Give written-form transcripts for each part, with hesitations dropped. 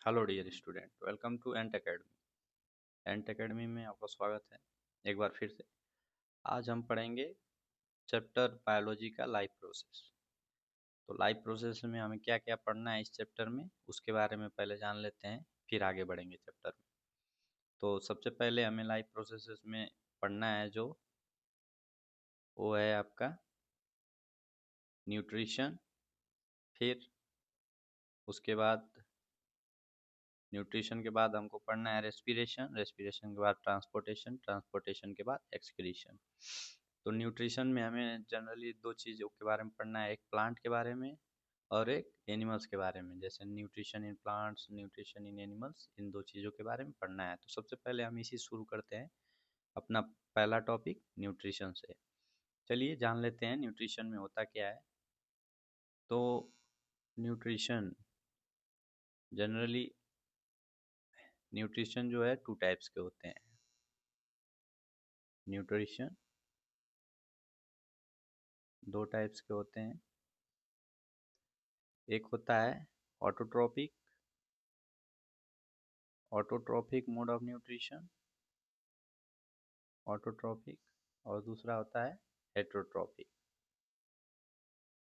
Hello dear student, welcome to ant academy. Ant academy में आपका स्वागत है एक बार फिर से। आज हम पढ़ेंगे चैप्टर बायोलॉजी का लाइफ प्रोसेस। तो लाइफ प्रोसेस में हमें क्या क्या पढ़ना है इस चैप्टर में, उसके बारे में पहले जान लेते हैं, फिर आगे बढ़ेंगे चैप्टर में। तो सबसे पहले हमें लाइफ प्रोसेस में पढ़ना है जो वो है आपका न्यूट्रिशन। फिर उसके बाद न्यूट्रिशन के बाद हमको पढ़ना है रेस्पिरेशन, रेस्पिरेशन के बाद ट्रांसपोर्टेशन, ट्रांसपोर्टेशन के बाद एक्सक्रीशन। तो न्यूट्रिशन में हमें जनरली दो चीज़ों के बारे में पढ़ना है, एक प्लांट के बारे में और एक एनिमल्स के बारे में। जैसे nutrition in plants, nutrition in animals, इन दो चीज़ों के बारे में पढ़ना है। तो सबसे पहले हम इसी शुरू करते हैं अपना पहला टॉपिक न्यूट्रिशन से। चलिए जान लेते हैं न्यूट्रिशन में होता क्या है। तो न्यूट्रिशन जनरली, न्यूट्रिशन जो है टू टाइप्स के होते हैं। न्यूट्रिशन दो टाइप्स के होते हैं। एक होता है autotrophic, autotrophic mode of nutrition, autotrophic. और दूसरा होता है heterotrophic,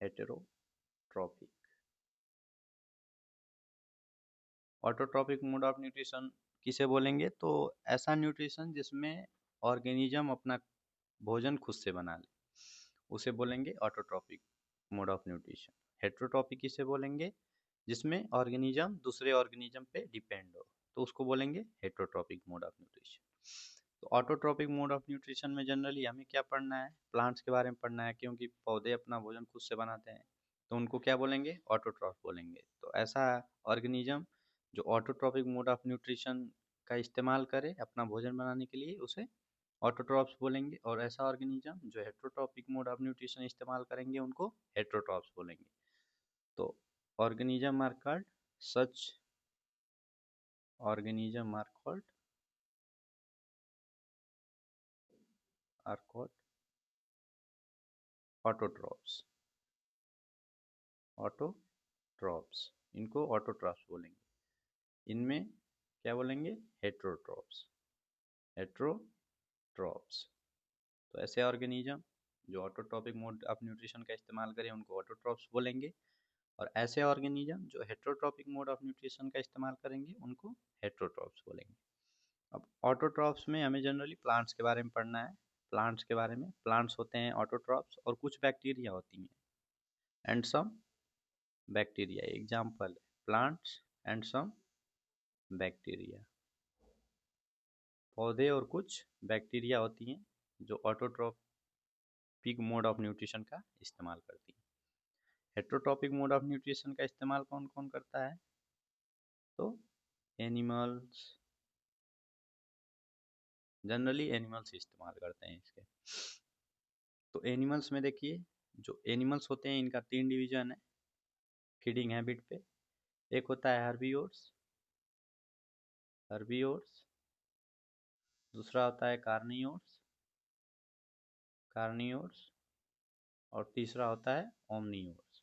heterotrophic. Autotrophic mode of nutrition किसे बोलेंगे? तो ऐसा न्यूट्रिशन जिसमें ऑर्गेनिज्म अपना भोजन खुद से बना ले, उसे बोलेंगे autotrophic mode of nutrition. Heterotrophic किसे बोलेंगे? जिसमें ऑर्गेनिज्म दूसरे ऑर्गेनिज्म पे डिपेंड हो, तो उसको बोलेंगे हेटेरोट्रॉपिक मोड ऑफ न्यूट्रिशन। तो ऑटोट्रॉपिक मोड ऑफ न्यूट्रिशन में जनरली हमें क्या पढ़ना है? प्लांट्स के बारे में पढ़ना है, क्योंकि पौधे अपना भोजन खुद से बनाते हैं, तो उनको क्या बोलेंगे? ऑटोट्रॉफ बोलेंगे। तो ऐसा ऑर्गेनिज्म जो ऑटोट्रॉपिक मोड ऑफ न्यूट्रिशन का इस्तेमाल करे अपना भोजन बनाने के लिए, उसे ऑटोट्रॉफ्स बोलेंगे। और ऐसा ऑर्गेनिज्म जो हेटेरोट्रॉपिक मोड ऑफ न्यूट्रिशन इस्तेमाल करेंगे, उनको हेटेरोट्रॉफ्स बोलेंगे। तो organism are called such organism are called autotrophs, autotrophs। इनको autotrophs बोलेंगे। इनमें क्या बोलेंगे? Heterotrophs, heterotrophs. तो ऐसे ऑर्गेनिज्म जो ऑटोट्रॉपिक मोड ऑफ न्यूट्रिशन का इस्तेमाल करें, उनको ऑटोट्रॉफ्स बोलेंगे। और ऐसे ऑर्गेनिज्म जो हेटेरोट्रॉपिक मोड ऑफ न्यूट्रिशन का इस्तेमाल करेंगे, उनको हेटेरोट्रॉफ्स बोलेंगे। अब ऑटोट्रॉफ्स में हमें जनरली प्लांट्स के बारे में पढ़ना है। प्लांट्स के बारे में, प्लांट्स होते हैं ऑटोट्रॉफ्स, और कुछ बैक्टीरिया होती हैं एंड सम बैक्टीरिया। एग्जाम्पल है प्लांट्स एंड सम बैक्टीरिया। पौधे और कुछ बैक्टीरिया होती हैं जो ऑटोट्रॉपिक मोड ऑफ न्यूट्रिशन का इस्तेमाल करती हैं। हेटेरोट्रॉपिक मोड ऑफ न्यूट्रिशन का इस्तेमाल कौन कौन करता है? तो एनिमल्स, जनरली एनिमल्स इस्तेमाल करते हैं इसके। तो एनिमल्स में देखिए, जो एनिमल्स होते हैं इनका तीन डिवीजन है फीडिंग हैबिट पे। एक होता है हर्बीवोर्स, हर्बीवोर्स। दूसरा होता है कार्निवोर्स, कार्निवोर्स। और तीसरा होता है ओमनीवोर्स,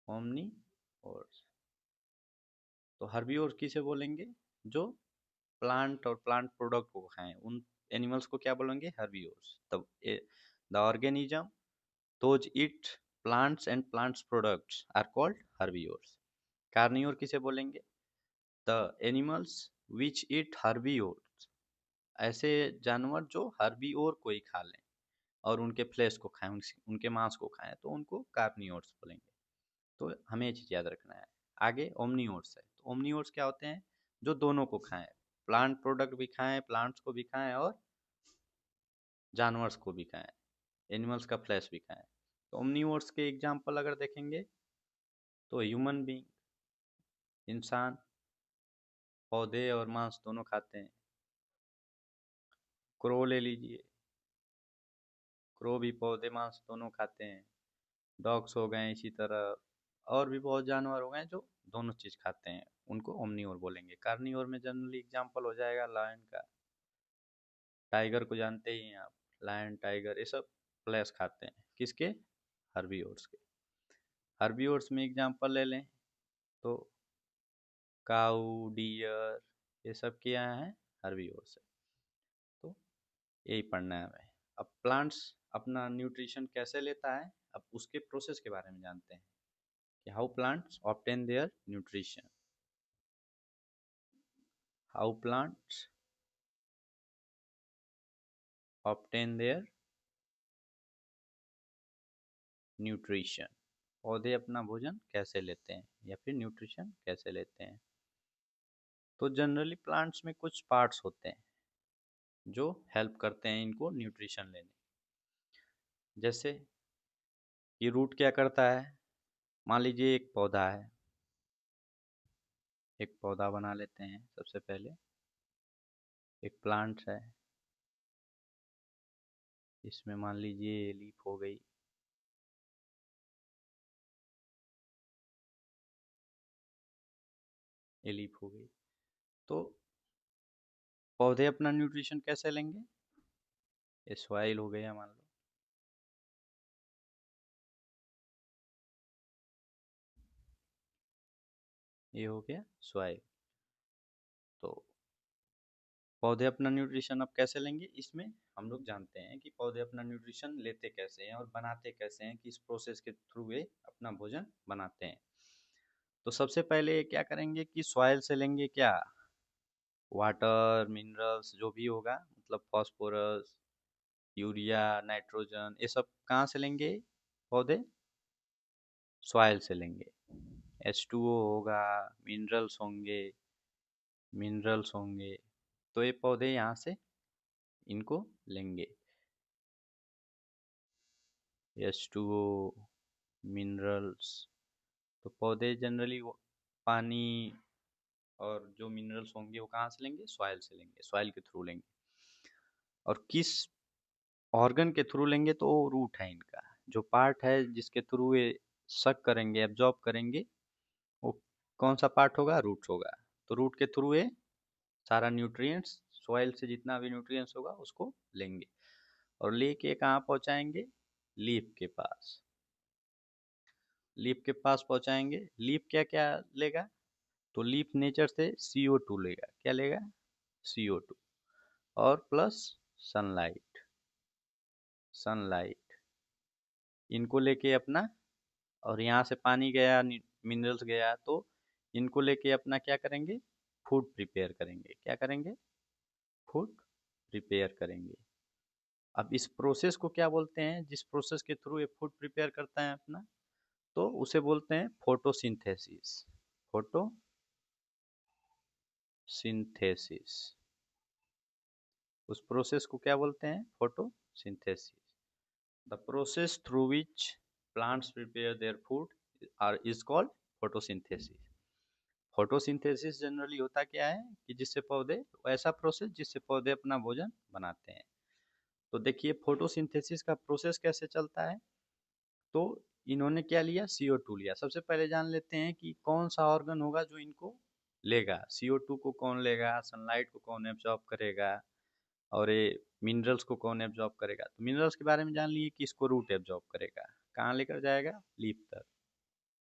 ओमनीवोर्स। तो हर्बीवोर्स किसे बोलेंगे? जो प्लांट और प्लांट प्रोडक्ट को खाएं, उन एनिमल्स को क्या बोलेंगे? हर्बीवोर्स। तब the organism those eat plants and plants products are called herbivores। Carnivore किसे बोलेंगे? The animals which eat herbivores. ऐसे जानवर जो हर्बीवोर को ही खा लें और उनके फ्लैश को खाएं, उनके मांस को खाएं, तो उनको कार्निवोर्स बोलेंगे। तो हमें ये चीज़ याद रखना है। आगे ओमनीवोर्स है। तो ओमनीवोर्स क्या होते हैं? जो दोनों को खाएं, प्लांट प्रोडक्ट भी खाएं, प्लांट्स को भी खाएं, और जानवर्स को भी खाएं, एनिमल्स का फ्लैश भी खाएं। तो ओमनीवोर्स के एग्जाम्पल अगर देखेंगे तो ह्यूमन बीइंग, इंसान, पौधे और मांस दोनों खाते हैं। क्रो ले लीजिए, क्रो भी पौधे मांस दोनों खाते हैं। डॉग्स हो गए इसी तरह, और भी बहुत जानवर हो गए जो दोनों चीज़ खाते हैं, उनको ओमनीवोर बोलेंगे। कार्निवोर में जनरली एग्जाम्पल हो जाएगा लायन का, टाइगर को जानते ही हैं आप, लायन, टाइगर, ये सब फ्लैश खाते हैं। किसके? हर्बीवोर्स के। हर्बीवोर्स में एग्जाम्पल ले लें तो काऊ, डियर, ये सब क्या है, हर्बीवोर्स है। तो यही पढ़ना है हमें। अब प्लांट्स अपना न्यूट्रिशन कैसे लेता है, अब उसके प्रोसेस के बारे में जानते हैं कि how plants obtain their nutrition. How plants obtain their nutrition, पौधे अपना भोजन कैसे लेते हैं या फिर न्यूट्रिशन कैसे लेते हैं। तो जनरली प्लांट्स में कुछ पार्ट्स होते हैं जो हेल्प करते हैं इनको न्यूट्रिशन लेने। जैसे ये रूट क्या करता है, मान लीजिए एक पौधा है, एक पौधा बना लेते हैं सबसे पहले, एक प्लांट है, इसमें मान लीजिए लीफ हो गई, ये लीफ हो गई। तो पौधे अपना न्यूट्रिशन कैसे लेंगे, ये सॉइल हो गया मान लो, ये हो गया सॉइल। तो पौधे अपना न्यूट्रिशन अब कैसे लेंगे, इसमें हम लोग जानते हैं कि पौधे अपना न्यूट्रिशन लेते कैसे हैं और बनाते कैसे हैं, किस प्रोसेस के थ्रू वे अपना भोजन बनाते हैं। तो सबसे पहले क्या करेंगे कि सॉइल से लेंगे क्या, वाटर, मिनरल्स जो भी होगा, मतलब फास्फोरस, यूरिया, नाइट्रोजन, ये सब कहाँ से लेंगे पौधे, सॉइल से लेंगे। H2O होगा, मिनरल्स होंगे, तो ये पौधे यहाँ से इनको लेंगे। H2O, मिनरल्स, तो पौधे जनरली पानी और जो मिनरल्स होंगे वो कहाँ से लेंगे, सॉइल से लेंगे, सॉइल के थ्रू लेंगे। और किस ऑर्गन के थ्रू लेंगे, तो रूट है इनका, जो पार्ट है जिसके थ्रू ये सक करेंगे, एब्जॉर्ब करेंगे, वो कौन सा पार्ट होगा, रूट होगा। तो रूट के थ्रू ये सारा न्यूट्रिएंट्स, सॉइल से जितना भी न्यूट्रिएंट्स होगा उसको लेंगे और लेके कहाँ पहुँचाएंगे, लीफ के पास। लीफ के पास पहुँचाएंगे, लीफ क्या क्या लेगा, तो लीफ नेचर से CO2 लेगा, क्या लेगा, CO2, और प्लस सनलाइट, सनलाइट इनको लेके अपना, और यहाँ से पानी गया, मिनरल्स गया, तो इनको लेके अपना क्या करेंगे, फूड प्रिपेयर करेंगे, क्या करेंगे, फूड प्रिपेयर करेंगे। अब इस प्रोसेस को क्या बोलते हैं, जिस प्रोसेस के थ्रू ये फूड प्रिपेयर करता है अपना, तो उसे बोलते हैं फोटोसिंथेसिस, फोटोसिंथेसिस। उस प्रोसेस को क्या बोलते हैं, photosynthesis. The process through which plants prepare their food are is called photosynthesis. Photosynthesis generally होता क्या है कि जिससे पौधे, ऐसा प्रोसेस जिससे पौधे अपना भोजन बनाते हैं। तो देखिए फोटोसिंथेसिस का प्रोसेस कैसे चलता है। तो इन्होंने क्या लिया, CO2 लिया। सबसे पहले जान लेते हैं कि कौन सा ऑर्गन होगा जो इनको लेगा, CO2 को कौन लेगा, सनलाइट को कौन एब्जॉर्ब करेगा, और ये मिनरल्स को कौन एब्जॉर्ब करेगा। तो मिनरल्स के बारे में जान लिए कि इसको रूट एब्जॉर्ब करेगा, कहाँ लेकर जाएगा, लीफ तक।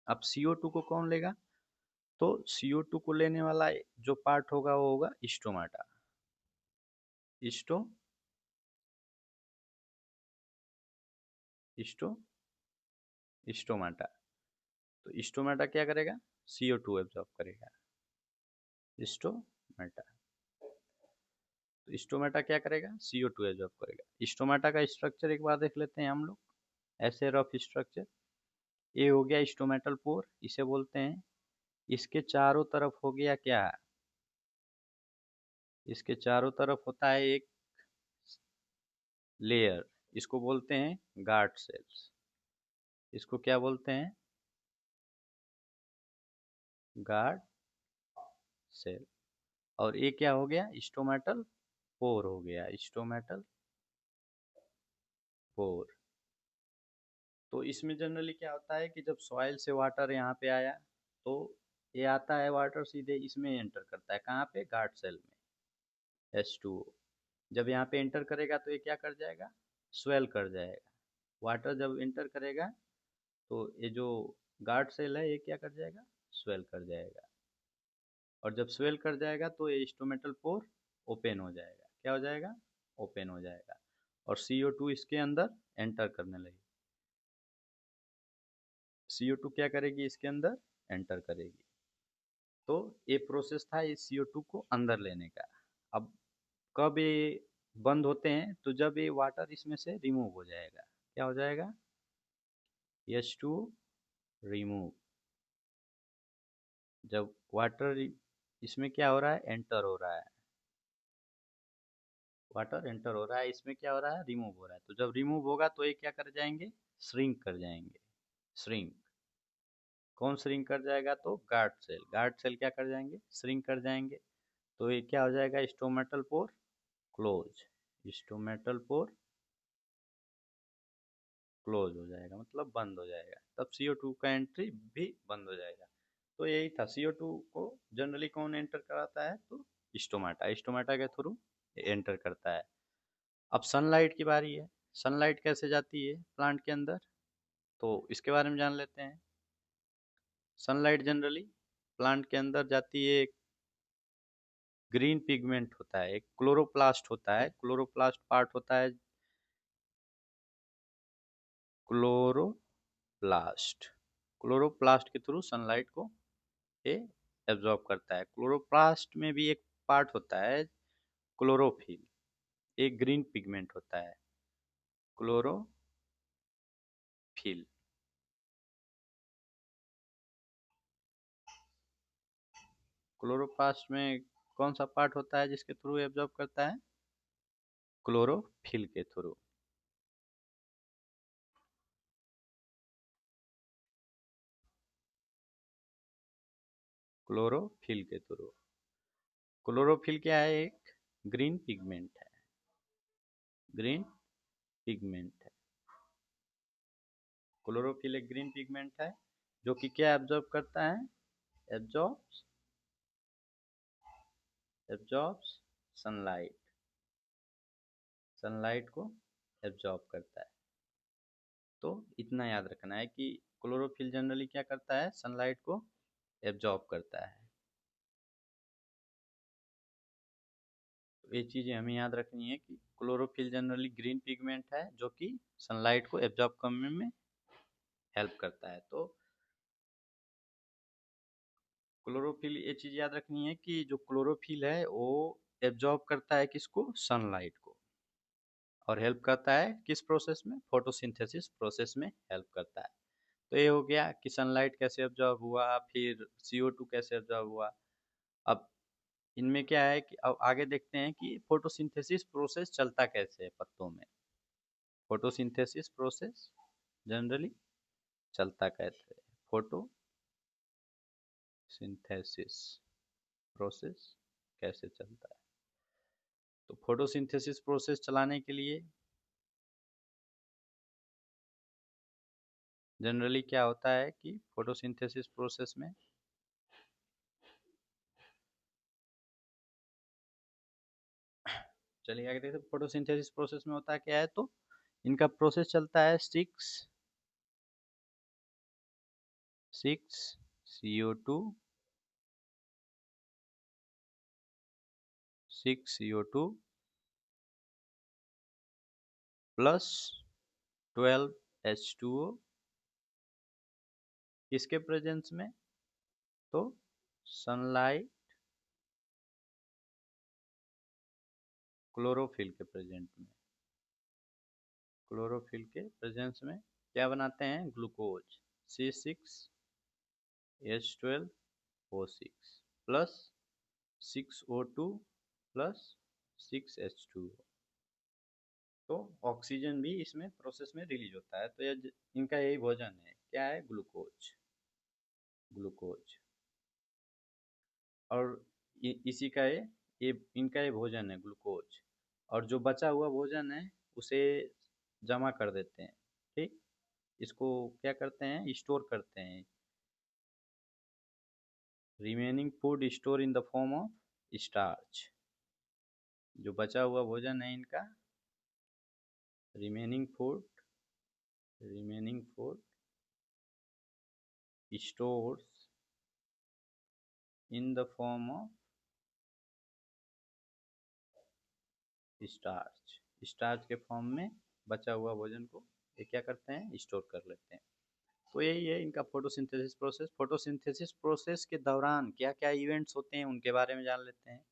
अब CO2 को कौन लेगा, तो CO2 को लेने वाला जो पार्ट होगा वो होगा स्टोमाटा, स्टो स्टो स्टोमाटा। तो स्टोमाटा क्या करेगा, CO2 एब्जॉर्ब करेगा, स्टोमाटा। तो स्टोमाटा क्या करेगा, CO2 एब्जॉर्ब करेगा। स्टोमाटा का स्ट्रक्चर एक बार देख लेते हैं हम लोग, ऐसे रफ स्ट्रक्चर। ये हो गया स्टोमेटल पोर, इसे बोलते हैं। इसके चारों तरफ हो गया क्या, इसके चारों तरफ होता है एक लेयर, इसको बोलते हैं गार्ड सेल्स, इसको क्या बोलते हैं, गार्ड सेल। और ये क्या हो गया, स्टोमेटल पोर हो गया, स्टोमेटल पोर। तो इसमें जनरली क्या होता है कि जब सॉइल से वाटर यहाँ पे आया, तो ये आता है वाटर सीधे इसमें एंटर करता है, कहाँ पे, गार्ड सेल में, H2O। जब यहाँ पे एंटर करेगा तो ये क्या कर जाएगा, स्वेल कर जाएगा। वाटर जब एंटर करेगा तो ये जो गार्ड सेल है ये क्या कर जाएगा, स्वेल कर जाएगा। और जब स्वेल कर जाएगा तो ये स्टोमेटल पोर ओपन हो जाएगा। क्या हो जाएगा? ओपन हो जाएगा और CO2 इसके अंदर एंटर करने लगेगी। CO2 क्या करेगी? इसके अंदर एंटर करेगी। तो ये प्रोसेस था इस CO2 को अंदर लेने का। अब कब ये बंद होते हैं? तो जब ये वाटर इसमें से रिमूव हो जाएगा। क्या हो जाएगा? H2 remove. जब वाटर इसमें क्या हो रहा है? एंटर हो रहा है। वाटर एंटर हो रहा है, इसमें क्या हो रहा है? रिमूव हो रहा है। तो जब रिमूव होगा तो ये क्या कर जाएंगे? श्रिंक कर जाएंगे। श्रिंक। कौन श्रिंक कर जाएगा? तो गार्ड सेल। गार्ड सेल क्या कर जाएंगे? श्रिंक कर जाएंगे। तो ये क्या हो जाएगा? Stomatal pore close. Stomatal pore close हो जाएगा, मतलब बंद हो जाएगा। तब CO2 का एंट्री भी बंद हो जाएगा। तो यही था। CO2 को जनरली कौन एंटर कराता है? तो स्टोमाटा। स्टोमाटा के थ्रू एंटर करता है। अब सनलाइट की बारी है। सनलाइट कैसे जाती है प्लांट के अंदर? तो इसके बारे में जान लेते हैं। सनलाइट जनरली प्लांट के अंदर जाती है। एक ग्रीन पिगमेंट होता है, एक क्लोरोप्लास्ट होता है। क्लोरोप्लास्ट पार्ट होता है। क्लोरोप्लास्ट। क्लोरोप्लास्ट के थ्रू सनलाइट को ये एब्जॉर्ब करता है। क्लोरोप्लास्ट में भी एक पार्ट होता है क्लोरोफिल। एक ग्रीन पिगमेंट होता है क्लोरोफिल। क्लोरोप्लास्ट में कौन सा पार्ट होता है जिसके थ्रू एब्जॉर्ब करता है? क्लोरोफिल के थ्रू। क्लोरोफिल के थ्रू। क्लोरोफिल क्या है? एक ग्रीन पिगमेंट है। ग्रीन पिगमेंट है। क्लोरोफिल एक ग्रीन पिगमेंट है जो कि क्या एब्जॉर्ब करता है? Absorbs absorbs sunlight. सनलाइट को एब्जॉर्ब करता है। तो इतना याद रखना है कि क्लोरोफिल जनरली क्या करता है? सनलाइट को एब्जॉर्ब करता है। तो ये चीजें हमें याद रखनी है कि क्लोरोफिल जनरली ग्रीन पिगमेंट है जो कि सनलाइट को एब्जॉर्ब करने में हेल्प करता है। तो क्लोरोफिल, ये चीज याद रखनी है कि जो क्लोरोफिल है वो एब्जॉर्ब करता है किसको? सनलाइट को। और हेल्प करता है किस प्रोसेस में? फोटोसिंथेसिस प्रोसेस में हेल्प करता है। तो ये हो गया कि सनलाइट कैसे एब्जॉर्ब हुआ, फिर CO2 कैसे एब्जॉर्ब हुआ। अब इनमें क्या है कि अब आगे देखते हैं कि फोटोसिंथेसिस प्रोसेस चलता कैसे है पत्तों में। फोटोसिंथेसिस प्रोसेस जनरली चलता कैसे है? फोटोसिंथेसिस प्रोसेस कैसे चलता है? तो फोटोसिंथेसिस प्रोसेस चलाने के लिए जनरली क्या होता है कि फोटोसिंथेसिस प्रोसेस में चलिए आगे देखते हैं। फोटोसिंथेसिस प्रोसेस में होता क्या है? तो इनका प्रोसेस चलता है six CO2 6 CO2 plus 12 H2O किसके प्रेजेंस में? तो सनलाइट क्लोरोफिल के प्रेजेंट में। क्लोरोफिल के प्रेजेंस में क्या बनाते हैं? Glucose C6H12O6 plus 6O2 plus 6H2O। तो ऑक्सीजन भी इसमें प्रोसेस में रिलीज होता है। तो ये इनका यही भोजन है। क्या है? ग्लूकोज। ग्लूकोज। और इसी का ये इनका ये भोजन है ग्लूकोज। और जो बचा हुआ भोजन है उसे जमा कर देते हैं। ठीक। इसको क्या करते हैं? स्टोर करते हैं। Remaining food store in the form of starch. जो बचा हुआ भोजन है इनका, remaining food stores in the form of starch, starch के फॉर्म में बचा हुआ भोजन को ये क्या करते हैं, स्टोर कर लेते हैं। तो यही है इनका फोटोसिंथेसिस प्रोसेस। फोटोसिंथेसिस प्रोसेस के दौरान क्या क्या इवेंट्स होते हैं उनके बारे में जान लेते हैं।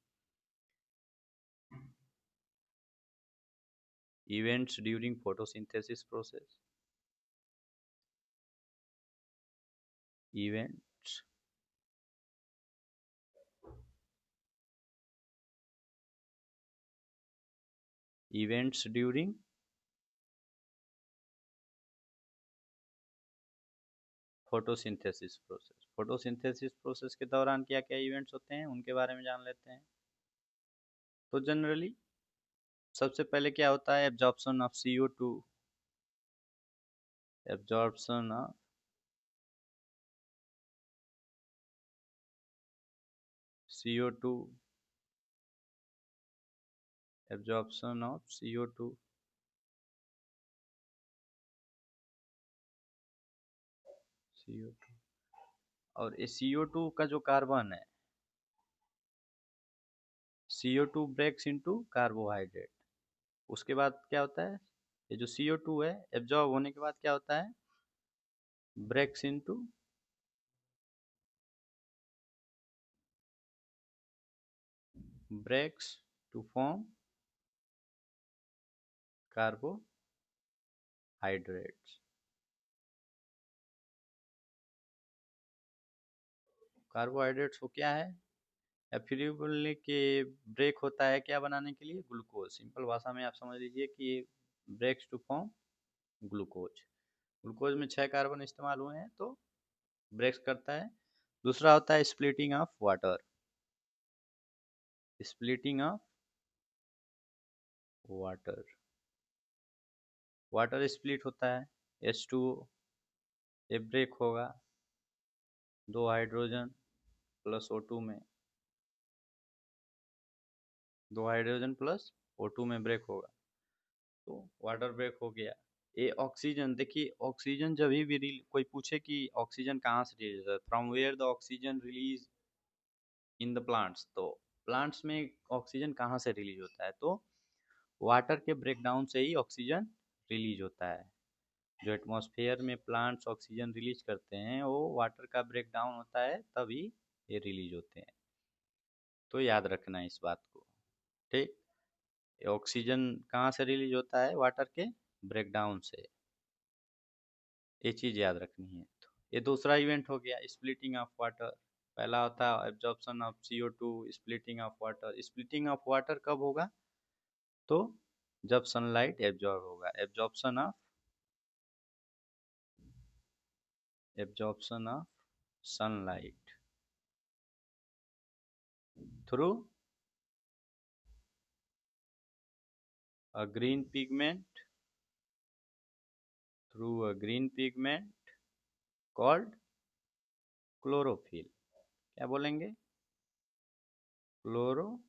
Events during photosynthesis process, events events during photosynthesis process, photosynthesis process के दौरान क्या क्या इवेंट्स होते हैं उनके बारे में जान लेते हैं। तो जनरली सबसे पहले क्या होता है, absorption of CO2, absorption of CO2, absorption of CO2, CO2। और ये CO2 का जो कार्बन है, CO2 ब्रेक्स इनटू कार्बोहाइड्रेट। उसके बाद क्या होता है, ये जो CO2 है एब्जॉर्ब होने के बाद क्या होता है, breaks into breaks to form carbohydrates. Carbohydrates को क्या है, एब्सोल्युटली के ब्रेक होता है क्या बनाने के लिए, ग्लूकोज। सिंपल भाषा में आप समझ लीजिए कि breaks to form glucose. Glucose में 6 कार्बन इस्तेमाल हुए हैं तो ब्रेक्स करता है। दूसरा होता है splitting of water, splitting of water, water split होता है, H2O ये ब्रेक होगा 2 हाइड्रोजन प्लस O2 में, 2 हाइड्रोजन प्लस O2 में ब्रेक होगा तो वाटर ब्रेक हो गया। ये ऑक्सीजन, देखिए ऑक्सीजन जब भी कोई पूछे कि ऑक्सीजन कहाँ से रिलीज होता है, from where the oxygen release in the plants, तो प्लांट्स में ऑक्सीजन कहाँ से रिलीज होता है, तो वाटर के ब्रेकडाउन से ही ऑक्सीजन रिलीज होता है। जो एटमॉस्फेयर में प्लांट्स ऑक्सीजन रिलीज करते हैं वो वाटर का ब्रेकडाउन होता है तभी ये रिलीज होते हैं। तो याद रखना है इस बात को, ठीक। ऑक्सीजन कहाँ से रिलीज होता है, वाटर के ब्रेकडाउन से, ये चीज़ याद रखनी है। तो ये दूसरा इवेंट हो गया स्प्लिटिंग ऑफ वाटर। पहला होता है absorption of CO2, splitting of water. Splitting of water कब होगा, तो जब सनलाइट एब्जॉर्ब होगा, absorption of sunlight through a green pigment, through a green pigment called chlorophyll. क्या बोलेंगे, क्लोरोफिल।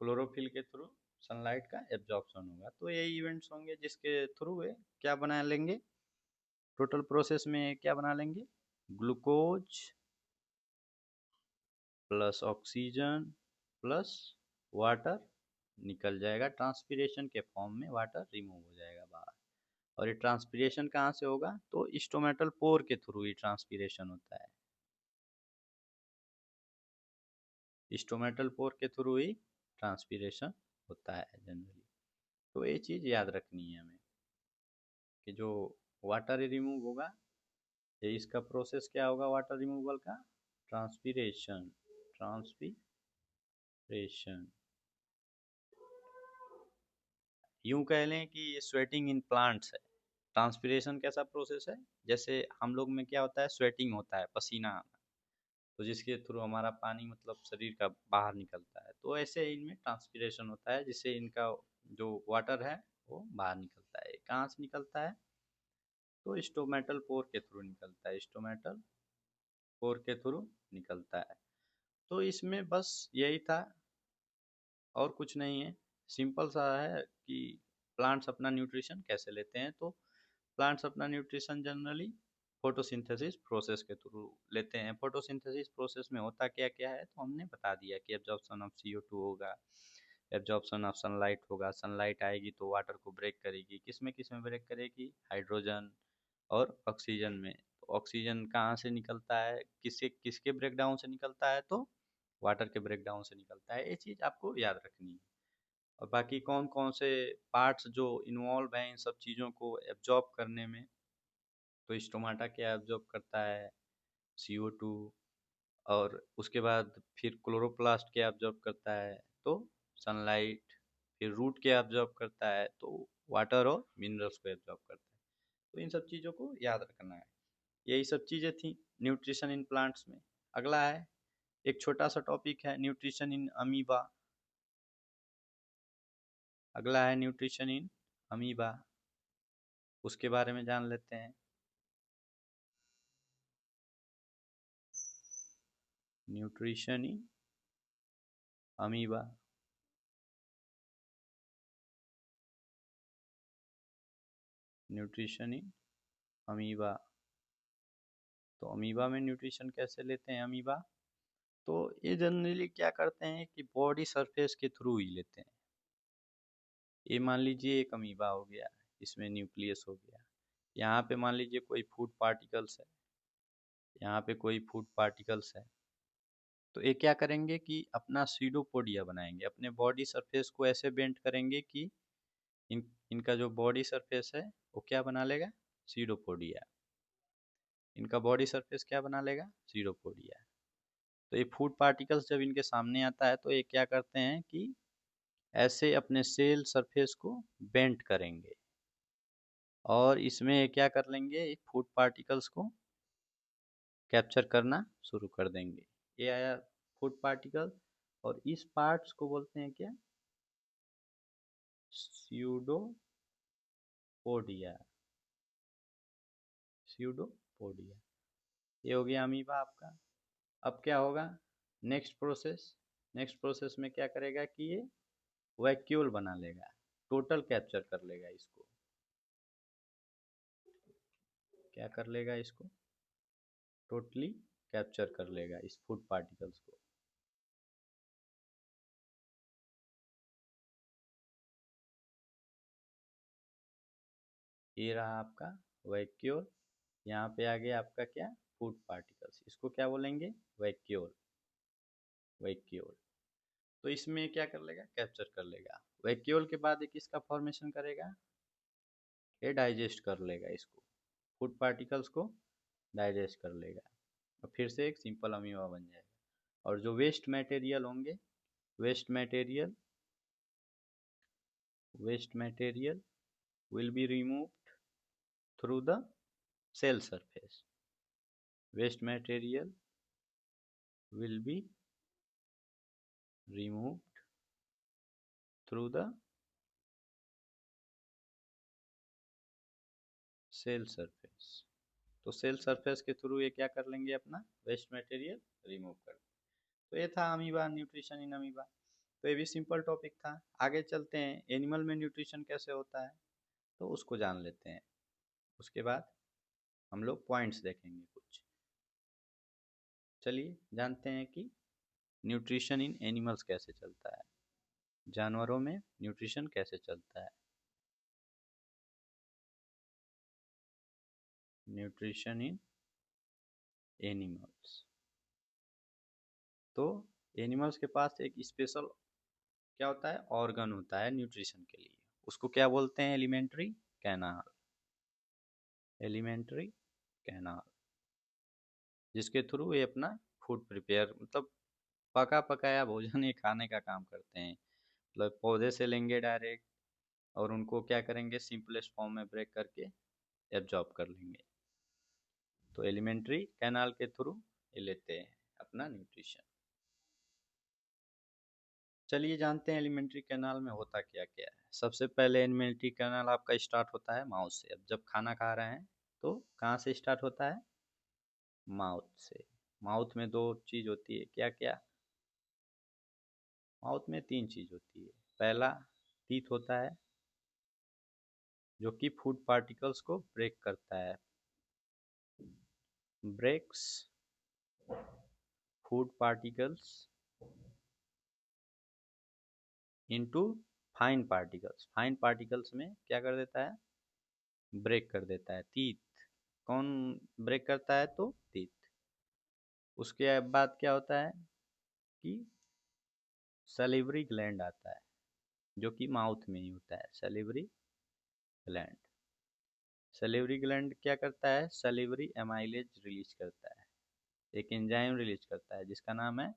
क्लोरोफिल के थ्रू सनलाइट का एब्जॉर्प्शन होगा। तो ये इवेंट्स होंगे जिसके थ्रू ये क्या बना लेंगे, टोटल प्रोसेस में क्या बना लेंगे, glucose plus oxygen plus water निकल जाएगा, ट्रांसपीरेशन के फॉर्म में वाटर रिमूव हो जाएगा बाहर। और ये ट्रांसपीरेशन कहाँ से होगा, तो स्टोमेटल पोर के थ्रू ही ट्रांसपीरेशन होता है, स्टोमेटल पोर के थ्रू ही ट्रांसपीरेशन होता है जनरली। तो ये चीज़ याद रखनी है हमें कि जो वाटर रिमूव होगा, ये इसका प्रोसेस क्या होगा वाटर रिमूवल का, ट्रांसपीरेशन, ट्रांसपीरेशन। यूं कह लें कि ये स्वेटिंग इन प्लांट्स है। ट्रांसपीरेशन कैसा प्रोसेस है, जैसे हम लोग में क्या होता है, स्वेटिंग होता है, पसीना आना, तो जिसके थ्रू हमारा पानी मतलब शरीर का बाहर निकलता है, तो ऐसे इनमें ट्रांसपीरेशन होता है जिससे इनका जो वाटर है वो बाहर निकलता है। कहाँ से निकलता है, तो स्टोमेटल पोर के थ्रू निकलता है, स्टोमेटल पोर के थ्रू निकलता है। तो इसमें बस यही था और कुछ नहीं है, सिंपल सा है कि प्लांट्स अपना न्यूट्रिशन कैसे लेते हैं। तो प्लांट्स अपना न्यूट्रिशन जनरली फोटोसिंथेसिस प्रोसेस के थ्रू लेते हैं। फोटोसिंथेसिस प्रोसेस में होता क्या क्या है तो हमने बता दिया कि एब्जॉर्प्शन ऑफ CO2 होगा, एब्जॉर्प्शन ऑफ सनलाइट होगा, सनलाइट आएगी तो वाटर को ब्रेक करेगी, किस में ब्रेक करेगी, हाइड्रोजन और ऑक्सीजन में। तो ऑक्सीजन कहाँ से निकलता है, किसके ब्रेकडाउन से निकलता है, तो वाटर के ब्रेकडाउन से निकलता है। ये चीज़ आपको याद रखनी है। और बाकी कौन कौन से पार्ट्स जो इन्वॉल्व हैं इन सब चीज़ों को एब्जॉर्ब करने में, तो स्टोमाटा क्या एब्जॉर्ब करता है, CO2, और उसके बाद फिर क्लोरोप्लास्ट क्या एब्जॉर्ब करता है, तो सनलाइट। फिर रूट क्या एब्जॉर्ब करता है, तो वाटर और मिनरल्स को एब्जॉर्ब करता है। तो इन सब चीज़ों को याद रखना है। यही सब चीज़ें थी न्यूट्रिशन इन प्लांट्स में। अगला है एक छोटा सा टॉपिक है न्यूट्रिशन इन अमीबा। अगला है न्यूट्रिशन इन अमीबा, उसके बारे में जान लेते हैं। Nutrition in amoeba. Nutrition in amoeba. तो अमीबा में न्यूट्रिशन कैसे लेते हैं अमीबा, तो ये जनरली क्या करते हैं कि बॉडी सरफेस के थ्रू ही लेते हैं। ये मान लीजिए एक अमीबा हो गया, इसमें न्यूक्लियस हो गया, यहाँ पे मान लीजिए कोई फूड पार्टिकल्स है, यहाँ पे कोई फूड पार्टिकल्स है, तो ये क्या करेंगे कि अपना सीडोपोडिया बनाएंगे, अपने बॉडी सरफेस को ऐसे बेंड करेंगे कि इनका जो बॉडी सरफेस है वो क्या बना लेगा, सीडोपोडिया। इनका बॉडी सरफेस क्या बना लेगा, सीडोपोडिया। तो ये फूड पार्टिकल्स जब इनके सामने आता है तो ये क्या करते हैं कि ऐसे अपने सेल सरफेस को बेंड करेंगे और इसमें ये क्या कर लेंगे, फूड पार्टिकल्स को कैप्चर करना शुरू कर देंगे। ये आया फूड पार्टिकल, और इस पार्ट्स को बोलते हैं क्या, स्यूडोपोडिया। स्यूडोपोडिया। ये हो गया अमीबा आपका। अब क्या होगा, नेक्स्ट प्रोसेस में क्या करेगा कि ये वैक्यूल बना लेगा, टोटल कैप्चर कर लेगा इसको। क्या कर लेगा इसको, टोटली कैप्चर कर लेगा इस फूड पार्टिकल्स को। ये रहा आपका वैक्यूल, यहाँ पे आ गया आपका क्या, फूड पार्टिकल्स, इसको क्या बोलेंगे, वैक्यूल। वैक्यूल तो इसमें क्या कर लेगा, कैप्चर कर लेगा। वैक्यूल के बाद एक इसका फॉर्मेशन करेगा, ये डाइजेस्ट कर लेगा इसको, फूड पार्टिकल्स को डाइजेस्ट कर लेगा और फिर से एक सिंपल अमीबा बन जाएगा। और जो वेस्ट मटेरियल होंगे, waste material waste material will be removed through the cell surface. Waste material will be removed through the cell surface. तो सेल सरफेस के थ्रू ये क्या कर लेंगे, अपना वेस्ट मटेरियल रिमूव कर। तो ये था अमीबा, न्यूट्रिशन इन अमीबा। तो ये भी सिंपल टॉपिक था। आगे चलते हैं, एनिमल में न्यूट्रिशन कैसे होता है तो उसको जान लेते हैं। उसके बाद हम लोग पॉइंट्स देखेंगे कुछ। चलिए जानते हैं कि न्यूट्रिशन इन एनिमल्स कैसे चलता है, जानवरों में न्यूट्रिशन कैसे चलता है। Nutrition in animals. तो एनिमल्स के पास एक स्पेशल क्या होता है, ऑर्गन होता है न्यूट्रिशन के लिए, उसको क्या बोलते हैं, एलिमेंट्री कैनाल। एलिमेंट्री कैनाल, जिसके थ्रू ये अपना फूड प्रिपेयर, मतलब पका पकाया भोजन ये खाने का काम करते हैं। मतलब पौधे से लेंगे डायरेक्ट और उनको क्या करेंगे, सिंपलेस्ट फॉर्म में ब्रेक करके एब्जॉर्ब कर लेंगे। तो एलिमेंट्री कैनाल के थ्रू ये लेते हैं अपना न्यूट्रिशन। चलिए जानते हैं एलिमेंट्री कैनाल में होता क्या क्या है। सबसे पहले एलिमेंट्री कैनाल आपका स्टार्ट होता है माउथ से। अब जब खाना खा रहे हैं तो कहाँ से स्टार्ट होता है, माउथ से। माउथ में दो चीज होती है, क्या क्या, माउथ में तीन चीज होती है। पहला टीथ होता है जो कि फूड पार्टिकल्स को ब्रेक करता है, breaks food particles into fine particles. Fine particles में क्या कर देता है, ब्रेक कर देता है। टीथ कौन ब्रेक करता है, तो टीथ। उसके बाद क्या होता है कि सैलिवरी ग्लैंड आता है, जो कि माउथ में ही होता है। सैलिवरी ग्लैंड, सैलिवरी ग्लैंड क्या करता है, सैलिवरी एमाइलेज रिलीज करता है। एक एंजाइम रिलीज करता है जिसका नाम है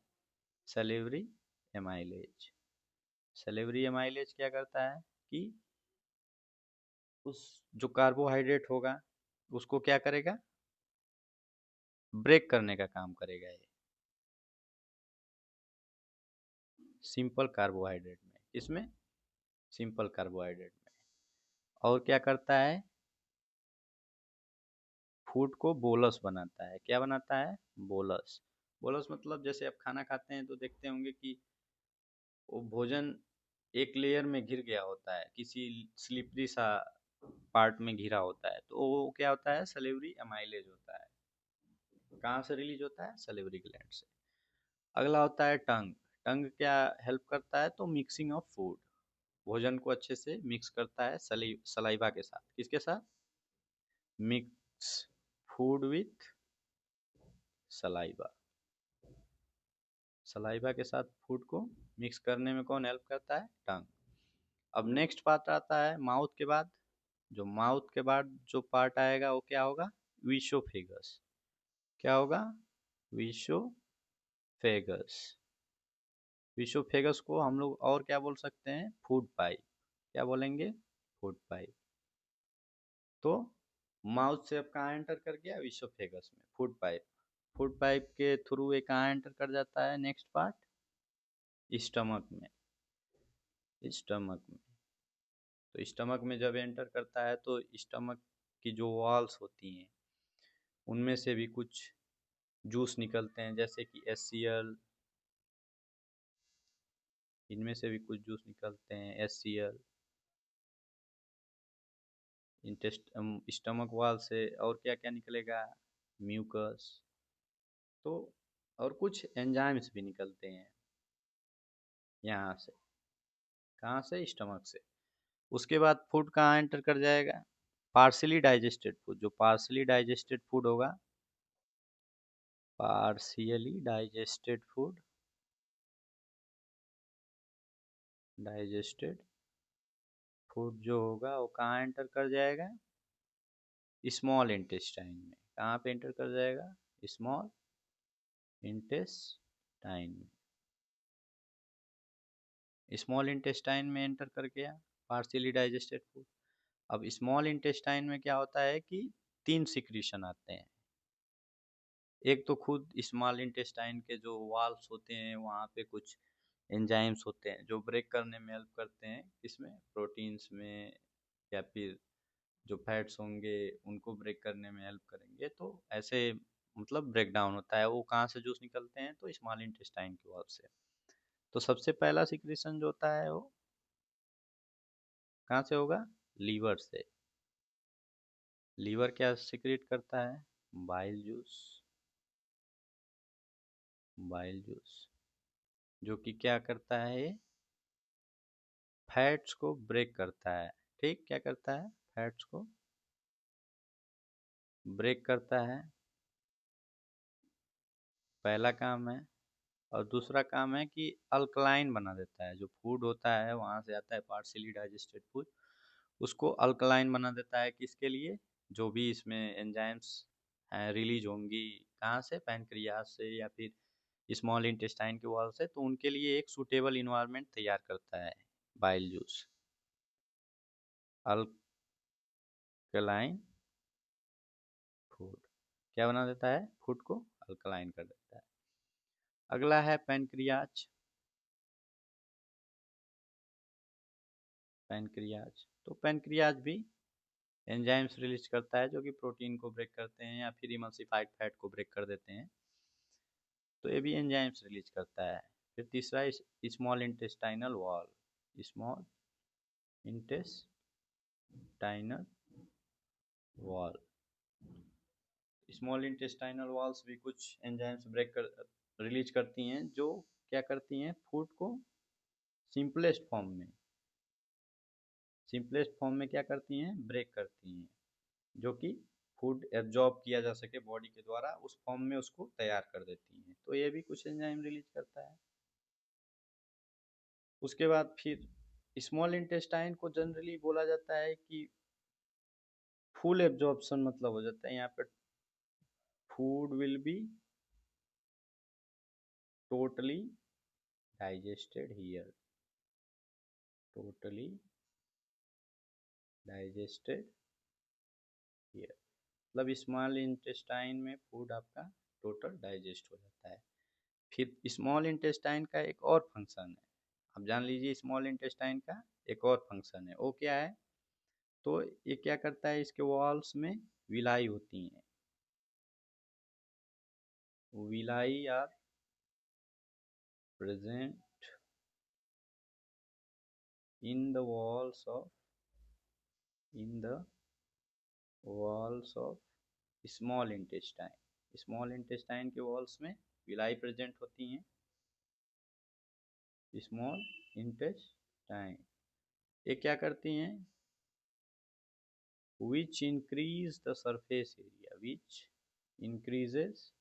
सैलिवरी एमाइलेज। सैलिवरी एमाइलेज क्या करता है कि उस जो कार्बोहाइड्रेट होगा उसको क्या करेगा, ब्रेक करने का काम करेगा ये, सिंपल कार्बोहाइड्रेट में। इसमें सिंपल कार्बोहाइड्रेट में। और क्या करता है, फूड को बोलस बनाता है। क्या बनाता है, बोलस। बोलस मतलब जैसे आप खाना खाते हैं तो देखते होंगे कि वो भोजन एक लेयर में घिर गया होता है, किसी स्लिपरी सा पार्ट में घिरा होता है, तो वो क्या होता है, सलेवरी एमाइलेज होता है। कहाँ से रिलीज होता है, सलेवरी ग्लैंड से। अगला होता है टंग। टंग क्या हेल्प करता है, तो मिक्सिंग ऑफ फूड, भोजन को अच्छे से मिक्स करता है सलाइवा के साथ। किसके साथ, mix food with saliva. Saliva के साथ फूड को मिक्स करने में कौन हेल्प करता है, टंग। अब नेक्स्ट पार्ट आता है माउथ के बाद। जो माउथ के बाद जो पार्ट आएगा वो क्या होगा, विशोफेगस। क्या होगा, विशोफेगस। विशोफेगस को हम लोग और क्या बोल सकते हैं, फूड पाइप। क्या बोलेंगे, फूड पाइप। तो माउथ से अब कहाँ एंटर कर गया, विशोफेगस में, फूड पाइप। फूड पाइप के थ्रू ये कहाँ एंटर कर जाता है, नेक्स्ट पार्ट, स्टमक में। स्टमक में, तो स्टमक में जब एंटर करता है तो स्टमक की जो वॉल्स होती हैं उनमें से भी कुछ जूस निकलते हैं, जैसे कि HCl। इनमें से भी कुछ जूस निकलते हैं, HCl। स्टमक वॉल से और क्या क्या निकलेगा, म्यूकस। तो और कुछ एंजाइम्स भी निकलते हैं यहाँ से। कहाँ से, स्टमक से। उसके बाद फूड कहाँ एंटर कर जाएगा, पार्सली डाइजेस्टेड फूड। जो पार्सली डाइजेस्टेड फूड होगा, partially digested food, digested food जो होगा वो कहाँ एंटर कर जाएगा, स्मॉल इंटेस्टाइन में। कहाँ पे एंटर कर जाएगा, स्मॉल इंटेस्टाइन में। स्मॉल इंटेस्टाइन में एंटर कर गया पार्शियली डाइजेस्टेड फूड। अब स्मॉल इंटेस्टाइन में क्या होता है कि 3 सिक्रीशन आते हैं। एक तो खुद स्मॉल इंटेस्टाइन के जो वाल्स होते हैं वहाँ पे कुछ एंजाइम्स होते हैं जो ब्रेक करने में हेल्प करते हैं, इसमें प्रोटीन्स में, या फिर जो फैट्स होंगे उनको ब्रेक करने में हेल्प करेंगे। तो ऐसे मतलब ब्रेक डाउन होता है। वो कहाँ से जूस निकलते हैं, तो स्मॉल इंटेस्टाइन की वॉल से। तो सबसे पहला सिक्रीशन जो होता है वो कहाँ से होगा, लीवर से। लीवर क्या सिक्रेट करता है, बाइल जूस। बाइल जूस जो कि क्या करता है, फैट्स को ब्रेक करता है। ठीक, क्या करता है, फैट्स को ब्रेक करता है, पहला काम है। और दूसरा काम है कि अल्कलाइन बना देता है। जो फूड होता है वहाँ से आता है पार्शियली डाइजेस्टेड फूड, उसको अल्कलाइन बना देता है। किसके लिए, जो भी इसमें एंजाइम्स रिलीज होंगी, कहाँ से, पैनक्रियाज से या फिर स्मॉल इंटेस्टाइन के वॉल से, तो उनके लिए एक सूटेबल इन्वायरमेंट तैयार करता है बाइल जूस। अल्कलाइन फूड क्या बना देता है, फूड को अल्कलाइन कर देता है। अगला है पैनक्रियाज। पैनक्रियाज, तो पैनक्रियाज भी एंजाइम्स रिलीज करता है जो कि प्रोटीन को ब्रेक करते हैं या फिर इमल्सिफाइड फैट को ब्रेक कर देते हैं। तो ये भी एंजाइम्स रिलीज करता है। फिर तीसरा small intestinal wall. Small intestinal wall, small intestinal walls भी कुछ एंजाइम्स रिलीज करती हैं, जो क्या करती हैं, फूड को सिंपलेस्ट फॉर्म में क्या करती हैं, ब्रेक करती हैं, जो कि फूड एब्जॉर्ब किया जा सके बॉडी के द्वारा, उस फॉर्म में उसको तैयार कर देती हैं। तो ये भी कुछ एंजाइम रिलीज करता है। उसके बाद फिर स्मॉल इंटेस्टाइन को जनरली बोला जाता है कि फुल एब्जॉर्प्शन मतलब हो जाता है यहाँ पे, food will be totally digested here, totally digested here, मतलब स्मॉल इंटेस्टाइन में फूड आपका टोटल डाइजेस्ट हो जाता है। फिर स्मॉल इंटेस्टाइन का एक और फंक्शन है, आप जान लीजिए स्मॉल इंटेस्टाइन का एक और फंक्शन है, वो क्या है, तो ये क्या करता है, इसके वॉल्स में विलाई होती हैं, villi are present in the walls of in the walls of small intestine के वॉल्स में विलाई प्रेजेंट होती हैं, स्मॉल इंटेस्टाइन ये क्या करती हैं, which increase the surface area, which increases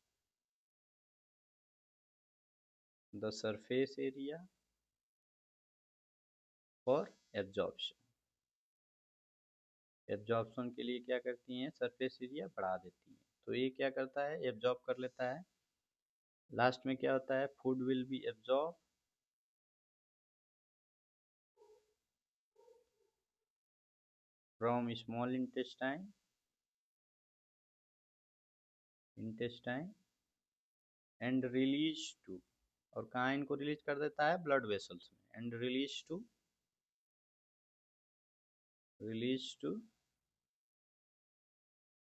the surface area for absorption, absorption के लिए क्या करती हैं, सरफेस एरिया बढ़ा देती हैं। तो ये क्या करता है, एब्जॉर्ब कर लेता है। लास्ट में क्या होता है, food will be absorb from small intestine and release to, और कहाँ इनको रिलीज कर देता है, ब्लड वेसल्स में, and release to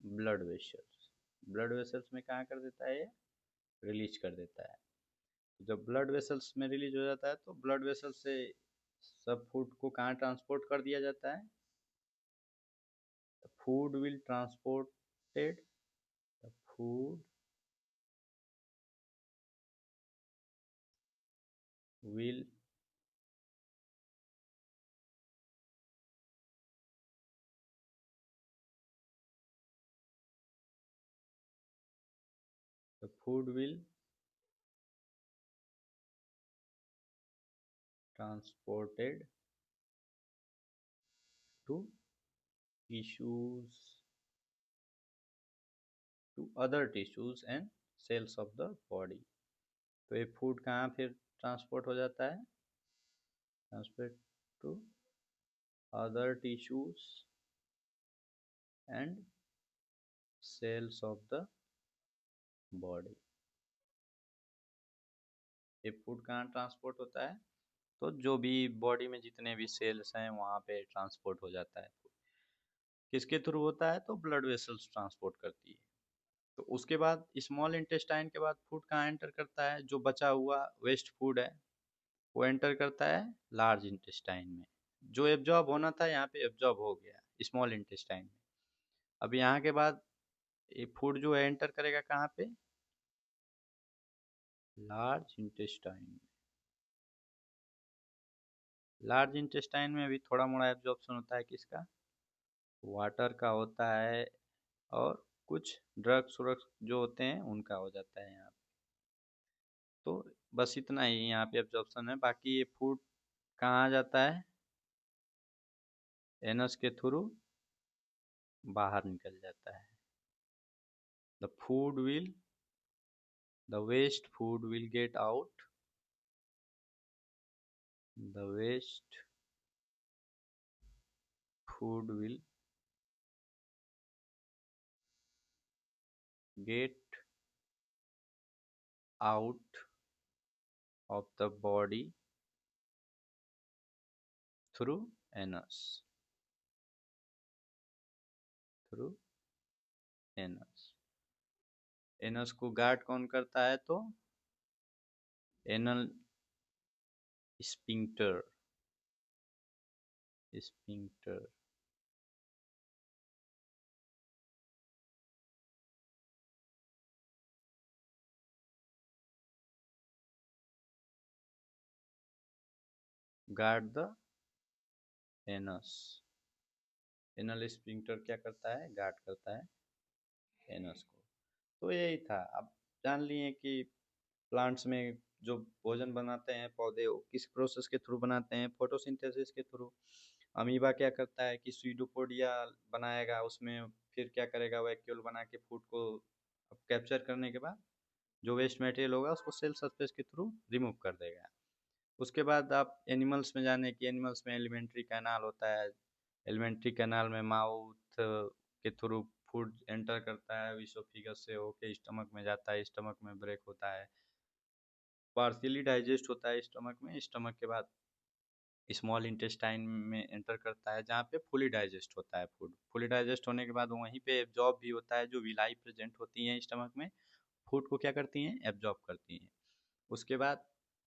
blood vessels में कहाँ कर देता है, रिलीज कर देता है। जब ब्लड वेसल्स में रिलीज हो जाता है तो ब्लड वेसल्स से सब फूड को कहाँ ट्रांसपोर्ट कर दिया जाता है, food will transported food will the food will transported to tissues to other tissues and cells of the body। तो ये फूड कहाँ फिर ट्रांसपोर्ट हो जाता है, transport to other tissues and cells of the body. ये फूड कहाँ transport होता है, तो जो भी बॉडी में जितने भी सेल्स हैं वहाँ पे ट्रांसपोर्ट हो जाता है। किसके थ्रू होता है, तो ब्लड वेसल्स ट्रांसपोर्ट करती है। तो उसके बाद स्मॉल इंटेस्टाइन के बाद फूड कहाँ एंटर करता है, जो बचा हुआ वेस्ट फूड है वो एंटर करता है लार्ज इंटेस्टाइन में। जो एब्जॉर्ब होना था यहाँ पे एब्जॉर्ब हो गया स्मॉल इंटेस्टाइन में। अब यहाँ के बाद ये फूड जो है एंटर करेगा कहाँ पे, लार्ज इंटेस्टाइन। लार्ज इंटेस्टाइन में भी थोड़ा मोड़ा एब्जॉर्प्शन होता है, किसका, वाटर का होता है, और कुछ ड्रग्स व्रग्स जो होते हैं उनका हो जाता है यहाँ पे। तो बस इतना ही यहाँ पे एब्जॉर्प्शन है। बाकी ये फूड कहाँ आ जाता है, एनस के थ्रू बाहर निकल जाता है। The food will the waste food will get out, द वेस्ट फूड विल गेट out of the body through anus, through anus। Anus को गार्ड कौन करता है, तो anal sphincter, sphincter. Guard the anus. Anal sphincter क्या करता है, गार्ड करता है एनस को। तो यही था। अब जान लिए कि प्लांट्स में जो भोजन बनाते हैं पौधे, वो किस प्रोसेस के थ्रू बनाते हैं, फोटोसिंथेसिस के थ्रू। अमीबा क्या करता है कि स्यूडोपोडिया बनाएगा, उसमें फिर क्या करेगा, वैक्यूल बना के फूड को कैप्चर करने के बाद जो वेस्ट मटेरियल होगा उसको सेल सरफेस के थ्रू रिमूव कर देगा। उसके बाद आप एनिमल्स में जाने कि एनिमल्स में एलिमेंट्री कैनाल होता है। एलिमेंट्री कैनाल में माउथ के थ्रू फूड एंटर करता है, इसोफिगस से होके स्टमक में जाता है, स्टमक में ब्रेक होता है, पार्शियली डाइजेस्ट होता है स्टमक में, स्टमक के बाद स्मॉल इंटेस्टाइन में एंटर करता है जहाँ पे फुली डाइजेस्ट होता है फूड। फुली डाइजेस्ट होने के बाद वहीं पे एब्जॉर्ब भी होता है, जो विलाई प्रेजेंट होती हैं स्टमक में फूड को क्या करती हैं, एब्जॉर्ब करती हैं। उसके बाद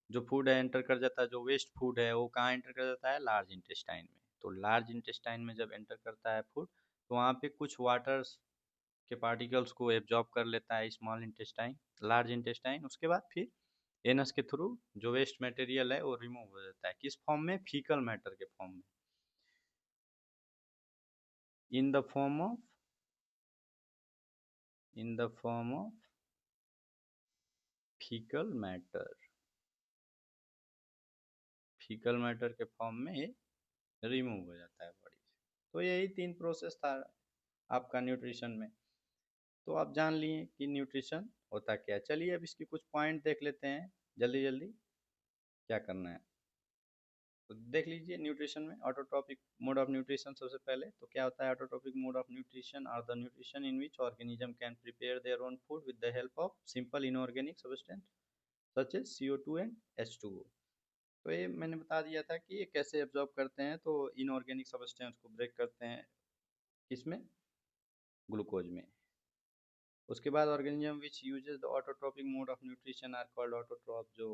जो फूड है एंटर कर जाता है, जो वेस्ट फूड है वो कहाँ एंटर कर जाता है, लार्ज इंटेस्टाइन में। तो लार्ज इंटेस्टाइन में जब एंटर करता है फूड, तो वहाँ पे कुछ वाटर के पार्टिकल्स को एब्जॉर्ब कर लेता है स्मॉल इंटेस्टाइन, लार्ज इंटेस्टाइन। उसके बाद फिर एनस के थ्रू जो वेस्ट मटेरियल है वो रिमूव हो जाता है, किस फॉर्म में, फीकल मैटर के फॉर्म में, इन the form of in the form of faecal matter. Faecal matter के फॉर्म में ये रिमूव हो जाता है बॉडी से। तो यही 3 प्रोसेस था आपका न्यूट्रिशन में। तो आप जान लिए कि न्यूट्रिशन होता क्या है। चलिए अब इसकी कुछ पॉइंट देख लेते हैं जल्दी जल्दी, क्या करना है। तो देख लीजिए न्यूट्रिशन में ऑटोट्रॉपिक मोड ऑफ न्यूट्रिशन। सबसे पहले तो क्या होता है, autotrophic mode of nutrition are the nutrition in which organism can prepare their own food with the help of simple inorganic substance such as CO2 and H2O। तो ये मैंने बता दिया था कि ये कैसे एब्जॉर्ब करते हैं। तो इनऑर्गेनिक सब्सटेंस को ब्रेक करते हैं किसमें, ग्लूकोज में। उसके बाद organism which uses the autotrophic mode of nutrition are called autotroph. जो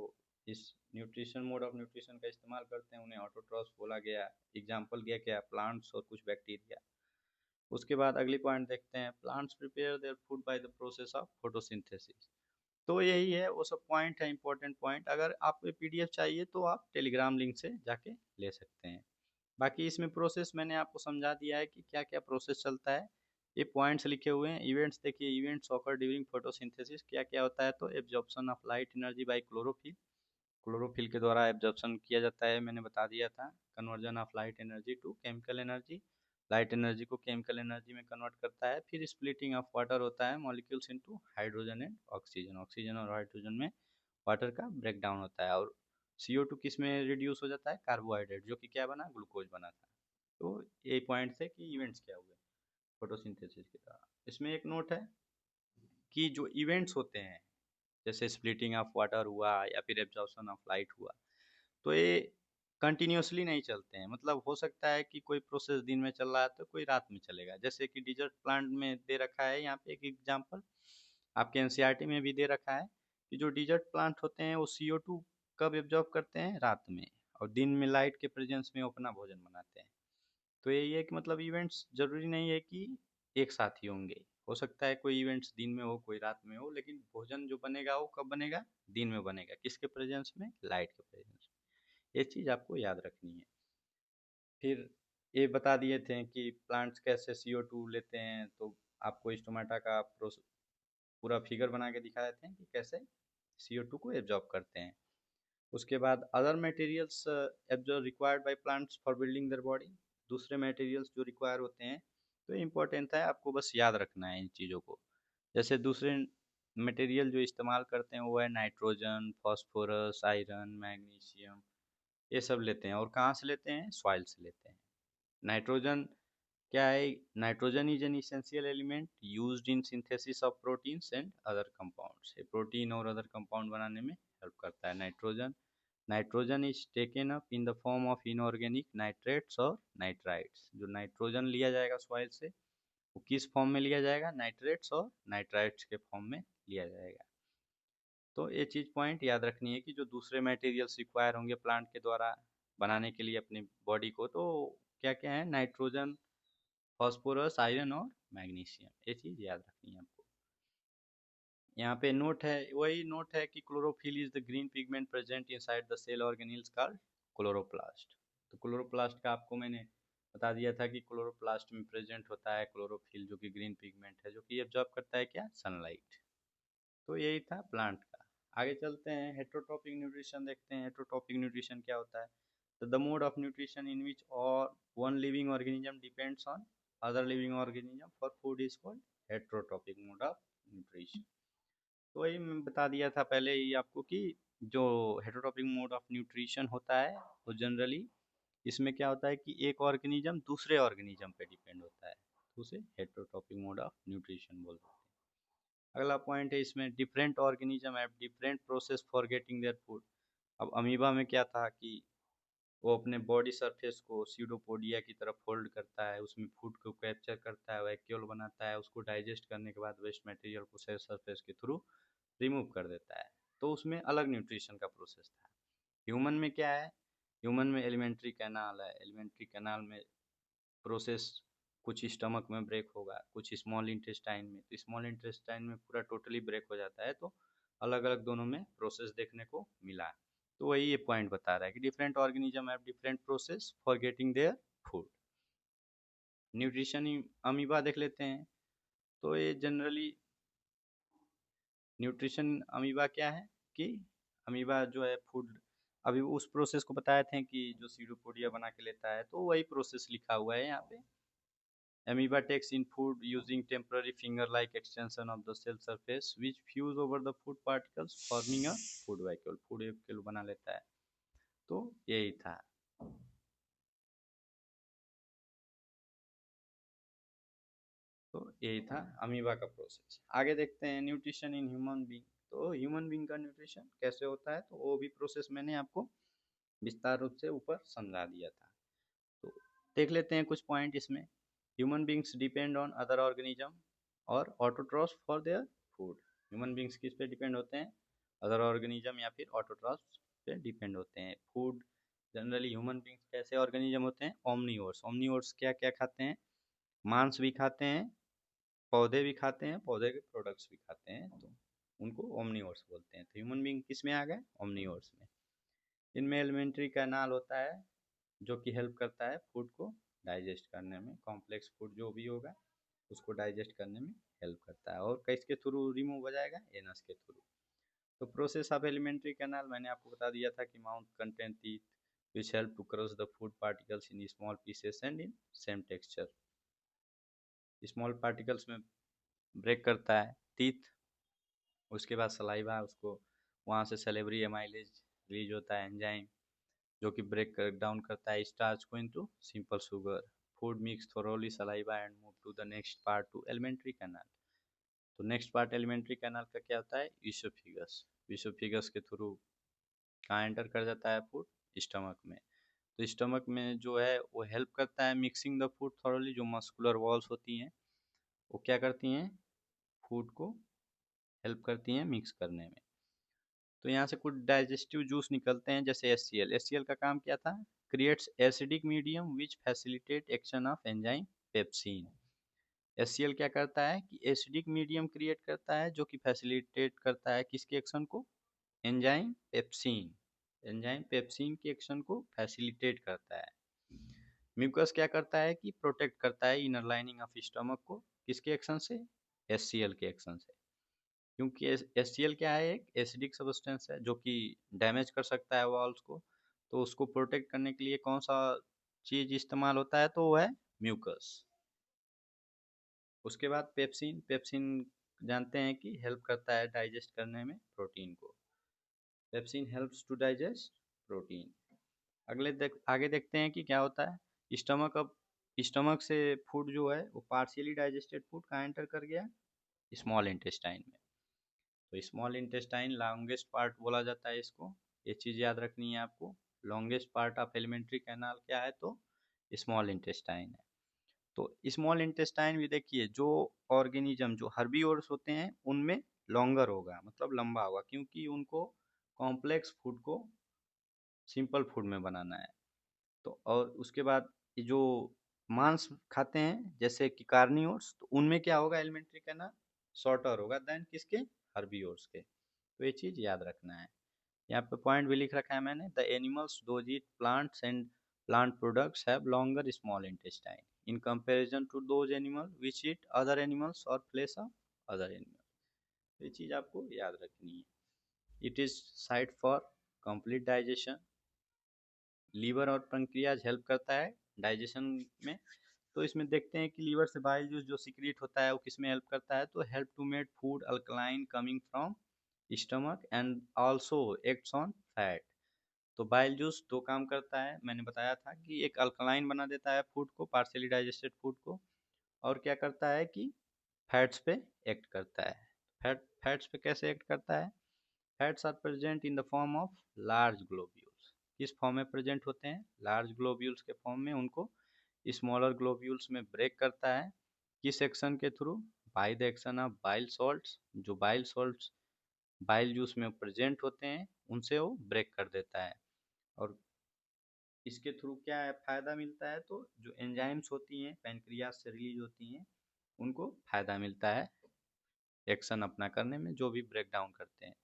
इस न्यूट्रिशन मोड ऑफ न्यूट्रिशन का इस्तेमाल करते हैं उन्हें ऑटोट्रॉफ्स बोला गया। एग्जाम्पल दिया क्या, प्लांट्स और कुछ बैक्टीरिया। उसके बाद अगली पॉइंट देखते हैं, plants prepare their food by the process of photosynthesis. तो यही है, वो सब पॉइंट है इंपॉर्टेंट पॉइंट। अगर आपको PDF चाहिए तो आप टेलीग्राम लिंक से जाके ले सकते हैं। बाकी इसमें प्रोसेस मैंने आपको समझा दिया है कि क्या क्या प्रोसेस चलता है। ये पॉइंट्स लिखे हुए हैं। इवेंट्स देखिए, इवेंट्स ऑकर ड्यूरिंग फोटोसिंथेसिस क्या क्या होता है। तो absorption of light energy by chlorophyll, chlorophyll के द्वारा एब्जॉर्प्शन किया जाता है, मैंने बता दिया था। Conversion of light energy to chemical energy, light energy को केमिकल एनर्जी में कन्वर्ट करता है। फिर स्प्लिटिंग ऑफ वाटर होता है, molecules into hydrogen and oxygen, oxygen और हाइड्रोजन में वाटर का ब्रेक डाउन होता है। और CO2 किस में रिड्यूस हो जाता है, कार्बोहाइड्रेट, जो कि क्या बना, ग्लूकोज बना था। तो ये पॉइंट है कि इवेंट्स क्या हुए फोटोसिंथेसिस के दौरान। इसमें एक नोट है कि जो इवेंट्स होते हैं जैसे स्प्लिटिंग ऑफ वाटर हुआ या फिर एब्जॉर्प्शन ऑफ लाइट हुआ, तो ये कंटिन्यूसली नहीं चलते हैं। मतलब हो सकता है कि कोई प्रोसेस दिन में चल रहा है तो कोई रात में चलेगा। जैसे कि डिजर्ट प्लांट में दे रखा है यहाँ पे एक एग्जांपल, आपके NCERT में भी दे रखा है कि जो डिजर्ट प्लांट होते हैं वो CO2 कब एब्जॉर्ब करते हैं, रात में, और दिन में लाइट के प्रेजेंस में वो अपना भोजन बनाते हैं। तो यही है कि मतलब इवेंट्स जरूरी नहीं है कि एक साथ ही होंगे। हो सकता है कोई इवेंट्स दिन में हो कोई रात में हो, लेकिन भोजन जो बनेगा वो कब बनेगा, दिन में बनेगा। किसके प्रेजेंस में, लाइट के प्रेजेंस में। ये चीज़ आपको याद रखनी है। फिर ये बता दिए थे कि प्लांट्स कैसे CO2 लेते हैं। तो आपको स्टोमेटा का पूरा फिगर बना के दिखाए थे कि कैसे CO2 को एब्जॉर्ब करते हैं। उसके बाद other materials absorb required by plants for building their body, दूसरे मटेरियल्स जो रिक्वायर होते हैं। तो इम्पोर्टेंट है, आपको बस याद रखना है इन चीज़ों को। जैसे दूसरे मटेरियल जो इस्तेमाल करते हैं वो है नाइट्रोजन, फास्फोरस, आयरन, मैग्नीशियम, ये सब लेते हैं। और कहाँ से लेते हैं, सॉइल से लेते हैं। नाइट्रोजन क्या है, nitrogen is an essential element used in synthesis of proteins and other compounds. ये प्रोटीन और अदर कंपाउंड बनाने में हेल्प करता है nitrogen. Nitrogen is taken up in the form of inorganic nitrates और नाइट्राइट्स। जो नाइट्रोजन लिया जाएगा सॉइल से वो किस फॉर्म में लिया जाएगा, नाइट्रेट्स और नाइट्राइट्स के फॉर्म में लिया जाएगा। तो ये चीज़ पॉइंट याद रखनी है कि जो दूसरे मटेरियल्स रिक्वायर होंगे प्लांट के द्वारा बनाने के लिए अपनी बॉडी को, तो क्या क्या है, नाइट्रोजन, फास्फोरस, आयरन और मैग्नीशियम। ये चीज़ याद रखनी है आपको। यहाँ पे नोट है, वही नोट है कि chlorophyll is the green pigment present inside the cell organelles called chloroplast. तो क्लोरोप्लास्ट का आपको मैंने बता दिया था कि क्लोरोप्लास्ट में प्रेजेंट होता है क्लोरोफिल, जो कि ग्रीन पिगमेंट है, जो कि एब्जॉर्ब करता है क्या, सनलाइट। तो यही था प्लांट का। आगे चलते हैं, हेट्रोट्रॉपिक न्यूट्रिशन देखते हैं। हेट्रोट्रॉपिक न्यूट्रिशन क्या होता है? तो the mode of nutrition in which और one living organism depends on other living organism for food is called heterotrophic mode of nutrition. तो वही मैं बता दिया था पहले ही आपको कि जो हेट्रोट्रॉपिक मोड ऑफ न्यूट्रिशन होता है वो जनरली इसमें क्या होता है कि एक ऑर्गेनिज्म दूसरे ऑर्गेनिज्म पे डिपेंड होता है, तो उसे हेट्रोट्रॉपिक मोड ऑफ न्यूट्रिशन बोलते हैं। अगला पॉइंट है इसमें, different organism have different process for getting their food. अब अमीबा में क्या था कि वो अपने बॉडी सरफेस को सीडोपोडिया की तरफ फोल्ड करता है, उसमें फूड को कैप्चर करता है, वैक्यूल बनाता है, उसको डाइजेस्ट करने के बाद वेस्ट मटेरियल को सेल सरफेस के थ्रू रिमूव कर देता है। तो उसमें अलग न्यूट्रिशन का प्रोसेस था। ह्यूमन में क्या है? ह्यूमन में एलिमेंट्री कैनाल है। एलिमेंट्री कैनाल में प्रोसेस कुछ स्टमक में ब्रेक होगा, कुछ स्मॉल इंटेस्टाइन में। तो स्मॉल इंटेस्टाइन में पूरा टोटली ब्रेक हो जाता है, तो अलग अलग दोनों में प्रोसेस देखने को मिला। तो वही ये पॉइंट बता रहा है कि different organism have different process for getting their food. Nutrition amoeba देख लेते हैं। तो ये जनरली न्यूट्रिशन अमीबा क्या है कि अमीबा जो है फूड, अभी उस प्रोसेस को बताए थे कि जो सीडोपोडिया बना के लेता है, तो वही प्रोसेस लिखा हुआ है यहाँ पे। Amoeba takes in food using temporary finger-like extension of the cell surface which fuse over the food particles forming a food vacuole। food vacuole बना लेता है। तो यही था। तो यही था अमीबा का प्रोसेस। आगे देखते हैं न्यूट्रिशन इन ह्यूमन बीइंग। तो ह्यूमन बीइंग का न्यूट्रिशन कैसे होता है, तो वो भी प्रोसेस मैंने आपको विस्तार रूप से ऊपर समझा दिया था। तो देख लेते हैं कुछ पॉइंट इसमें। Human beings depend on other organism और autotrophs for their food. Human beings किस पे डिपेंड होते हैं? अदर ऑर्गेनिज्म या फिर ऑटोट्रॉफ्स पे डिपेंड होते हैं। फूड जनरली ह्यूमन बींग्स कैसे ऑर्गेनिज्म होते हैं? ओमनीवोर्स। ओमनीवोर्स क्या क्या खाते हैं? मांस भी खाते हैं, पौधे भी खाते हैं, पौधे के प्रोडक्ट्स भी खाते हैं, तो उनको ओमनीवोर्स बोलते हैं। तो ह्यूमन बींग किस में आ गए? ओमनीवोर्स में। इनमें एलिमेंट्री कैनाल होता है जो कि हेल्प करता है फूड को डाइजेस्ट करने में। कॉम्प्लेक्स फूड जो भी होगा उसको डाइजेस्ट करने में हेल्प करता है। और किसके थ्रू रिमूव हो जाएगा? एनस के थ्रू। तो प्रोसेस ऑफ एलिमेंट्री कैनाल मैंने आपको बता दिया था कि mouth contain teeth which help to crush the food particles in small pieces and in same texture. Small particles में ब्रेक करता है टीथ, उसके बाद सलाइवा, उसको वहाँ से सेलेब्री एमाइलेज रिलीज होता है, एंजाइम जो कि ब्रेक डाउन करता है स्टार्च को into simple sugar. Food mix thoroughly saliva and move to the next part to alimentary canal. तो नेक्स्ट पार्ट एलिमेंट्री कैनाल का क्या होता है? ईसोफिगस। ईसोफिगस के थ्रू कहाँ एंटर कर जाता है फूड? स्टमक में। तो स्टमक में जो है वो हेल्प करता है मिक्सिंग द फूड थोरोली। जो मस्कुलर वॉल्स होती हैं वो क्या करती हैं? फूड को हेल्प करती हैं मिक्स करने में। तो यहाँ से कुछ डाइजेस्टिव जूस निकलते हैं, जैसे एचसीएल। एचसीएल का काम क्या था? Creates acidic medium which facilitate action of enzyme pepsin. HCL क्या करता है कि एसिडिक मीडियम क्रिएट करता है जो कि फैसिलिटेट करता है किसके एक्शन को? Enzyme pepsin. एंजाइम पेप्सिन के एक्शन को फैसिलिटेट करता है। म्यूकस क्या करता है कि प्रोटेक्ट करता है इनर लाइनिंग ऑफ स्टमक को, किसके एक्शन से? एचसीएल के एक्शन से। क्योंकि एचसीएल क्या है? एक एसिडिक सब्सटेंस है जो कि डैमेज कर सकता है वॉल्स को। तो उसको प्रोटेक्ट करने के लिए कौन सा चीज इस्तेमाल होता है? तो वो है म्यूकस। उसके बाद पेप्सिन। पेप्सिन जानते हैं कि हेल्प करता है डाइजेस्ट करने में प्रोटीन को। Pepsin helps to digest protein. आगे देखते हैं कि क्या होता है स्टमक। अब स्टमक से फूड जो है वो पार्शियली डाइजेस्टेड फूड कहाँ एंटर कर गया? स्मॉल इंटेस्टाइन में। तो स्मॉल इंटेस्टाइन लॉन्गेस्ट पार्ट बोला जाता है इसको। ये चीज़ याद रखनी है आपको। Longest part of alimentary canal क्या है? तो स्मॉल इंटेस्टाइन है। तो स्मॉल इंटेस्टाइन भी देखिए, जो ऑर्गेनिज्म जो हर्बीवोर्स होते हैं उनमें लॉन्गर होगा, मतलब लंबा होगा, क्योंकि उनको कॉम्प्लेक्स फूड को सिंपल फूड में बनाना है। तो और उसके बाद ये जो मांस खाते हैं जैसे कि कार्निवोर्स, तो उनमें क्या होगा? एलिमेंट्री कैनाल शॉर्टर होगा देन किसके? हर्बीवोर्स के। तो ये चीज़ याद रखना है। यहाँ पे पॉइंट भी लिख रखा है मैंने, the animals those eat plants and plant products have longer small intestine in comparison to those animals which eat other animals or flesh of other animals. ये चीज आपको याद रखनी है। It is site for complete digestion. Liver और pancreas help करता है digestion में। तो इसमें देखते हैं कि लीवर से बाइल जूस जो सीक्रेट होता है वो किस में हेल्प करता है, तो help to make food alkaline coming from stomach and also acts on fat. तो बाइल जूस दो काम करता है, मैंने बताया था कि एक अल्कलाइन बना देता है फूड को, पार्शियली डाइजेस्टेड फूड को, और क्या करता है कि फैट्स पे एक्ट करता है। फैट्स पे कैसे एक्ट करता है? Fats are present in the form of large globules. किस फॉर्म में प्रेजेंट होते हैं? लार्ज ग्लोब्यूल्स के फॉर्म में। उनको स्मॉलर ग्लोब्यूल्स में ब्रेक करता है। किस एक्शन के through? By the action of bile salts. जो बाइल सॉल्ट्स बाइल जूस में प्रेजेंट होते हैं उनसे वो ब्रेक कर देता है। और इसके थ्रू क्या है फायदा मिलता है? तो जो एंजाइम्स होती हैं पैनक्रियास से रिलीज होती हैं उनको फायदा मिलता है एक्शन अपना करने में, जो भी ब्रेक डाउन करते हैं।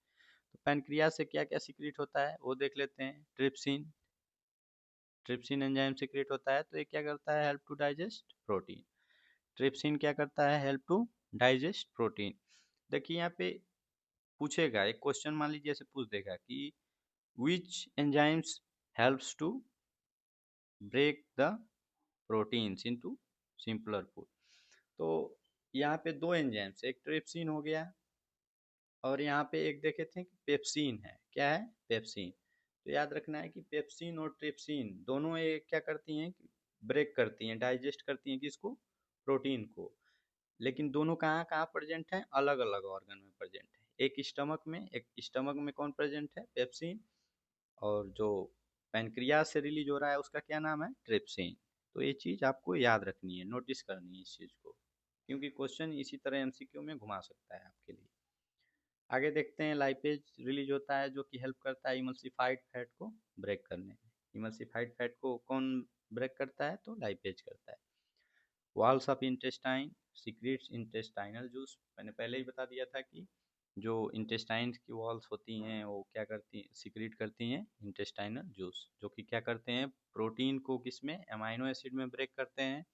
तो पैनक्रियास से क्या क्या सीक्रेट होता है वो देख लेते हैं। ट्रिप्सिन। ट्रिप्सिन एंजाइम सीक्रेट होता है, तो ये क्या करता है? Help to digest protein. Trypsin क्या करता है? Help to digest protein. देखिए यहाँ पे पूछेगा एक क्वेश्चन, मान लीजिए ऐसे पूछ देगा कि which enzymes helps to break the proteins into simpler food. तो यहाँ पे दो एंजाइम्स, एक ट्रिप्सिन हो गया और यहाँ पे एक देखे थे कि पेप्सिन है। क्या है? पेप्सिन। तो याद रखना है कि पेप्सिन और ट्रिप्सिन दोनों ये क्या करती हैं? ब्रेक करती हैं, डाइजेस्ट करती हैं किसको? प्रोटीन को। लेकिन दोनों कहाँ कहाँ प्रेजेंट हैं? अलग अलग ऑर्गन में प्रेजेंट है। एक स्टमक में, एक स्टमक में कौन प्रेजेंट है? पेप्सिन। और जो पैनक्रियास से रिलीज हो रहा है उसका क्या नाम है? ट्रिप्सिन। तो ये चीज़ आपको याद रखनी है, नोटिस करनी है इस चीज़ को, क्योंकि क्वेश्चन इसी तरह एमसीक्यू में घुमा सकता है आपके लिए। आगे देखते हैं, लाइपेज रिलीज होता है जो कि हेल्प करता है इमल्सिफाइड फैट को ब्रेक करने में। इमल्सिफाइड फैट को कौन ब्रेक करता है? तो लाइपेज करता है। Walls of intestine secrets intestinal juice. मैंने पहले ही बता दिया था कि जो इंटेस्टाइन की वॉल्स होती हैं वो क्या करती हैं? सीक्रेट करती हैं इंटेस्टाइनल जूस, जो कि क्या करते हैं? प्रोटीन को किसमें? अमाइनो एसिड में ब्रेक करते हैं।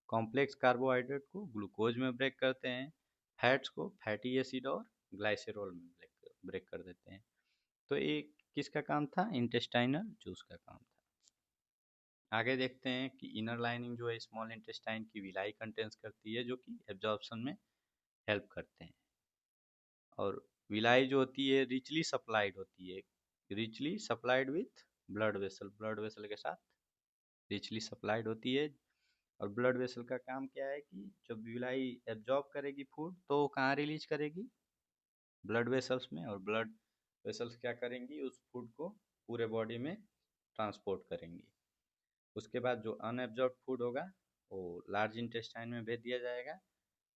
कॉम्प्लेक्स कार्बोहाइड्रेट को ग्लूकोज में ब्रेक करते हैं। फैट्स को फैटी एसिड और ग्लाइसेरोल में ब्रेक कर देते हैं। तो ये किसका काम था? इंटेस्टाइनल जूस का काम था। आगे देखते हैं कि इनर लाइनिंग जो है स्मॉल इंटेस्टाइन की विलाई कंटेंस करती है, जो कि एब्जॉर्प्शन में हेल्प करते हैं। और विलाई जो होती है रिचली सप्लाइड होती है, richly supplied with blood vessel. Blood vessel के साथ रिचली सप्लाइड होती है। और ब्लड वेसल का काम क्या है कि जब विलाई एब्जॉर्ब करेगी फूड तो कहाँ रिलीज करेगी? ब्लड वेसल्स में। और ब्लड वेसल्स क्या करेंगी? उस फूड को पूरे बॉडी में ट्रांसपोर्ट करेंगी। उसके बाद जो अनएब्जॉर्ब फूड होगा वो लार्ज इंटेस्टाइन में भेज दिया जाएगा।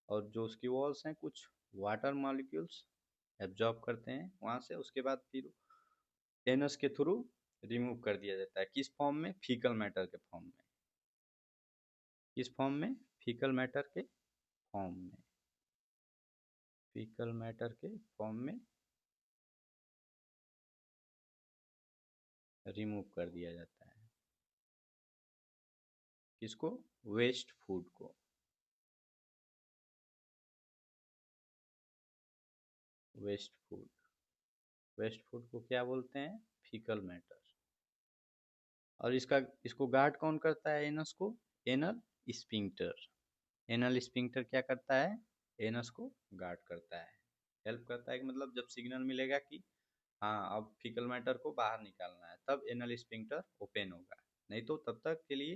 और जो उसकी वॉल्स हैं कुछ वाटर मॉलिक्यूल्स एब्जॉर्ब करते हैं वहाँ से। उसके बाद फिर एनस के थ्रू रिमूव कर दिया जाता है। किस फॉर्म में? फीकल मैटर के फॉर्म में। किस फॉर्म में? फीकल मैटर के फॉर्म में। फीकल मैटर के फॉर्म में रिमूव कर दिया जाता है। किसको? वेस्ट फूड को। Waste food. वेस्ट फूड को क्या बोलते हैं? Faecal matter. और इसको गार्ड कौन करता है एनस को? Anal sphincter. एनल स्पिंक्टर क्या करता है? एनस को गार्ड करता है, हेल्प करता है कि मतलब जब सिग्नल मिलेगा कि हाँ अब फीकल मैटर को बाहर निकालना है तब एनल स्पिंक्टर ओपन होगा, नहीं तो तब तक के लिए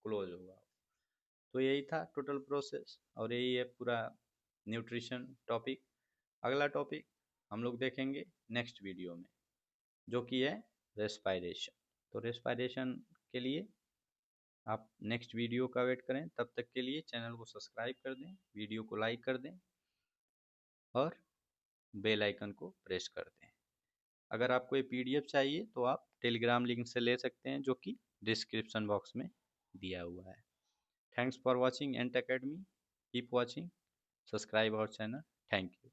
क्लोज होगा। तो यही था टोटल प्रोसेस और यही है पूरा न्यूट्रिशन टॉपिक। अगला टॉपिक हम लोग देखेंगे नेक्स्ट वीडियो में, जो कि है रेस्पायरेशन। तो रेस्पायरेशन के लिए आप नेक्स्ट वीडियो का वेट करें। तब तक के लिए चैनल को सब्सक्राइब कर दें, वीडियो को लाइक कर दें और बेल आइकन को प्रेस कर दें। अगर आपको ये पीडीएफ चाहिए तो आप टेलीग्राम लिंक से ले सकते हैं, जो कि डिस्क्रिप्शन बॉक्स में दिया हुआ है। Thanks for watching Ant Academy. Keep watching, subscribe our channel. Thank you.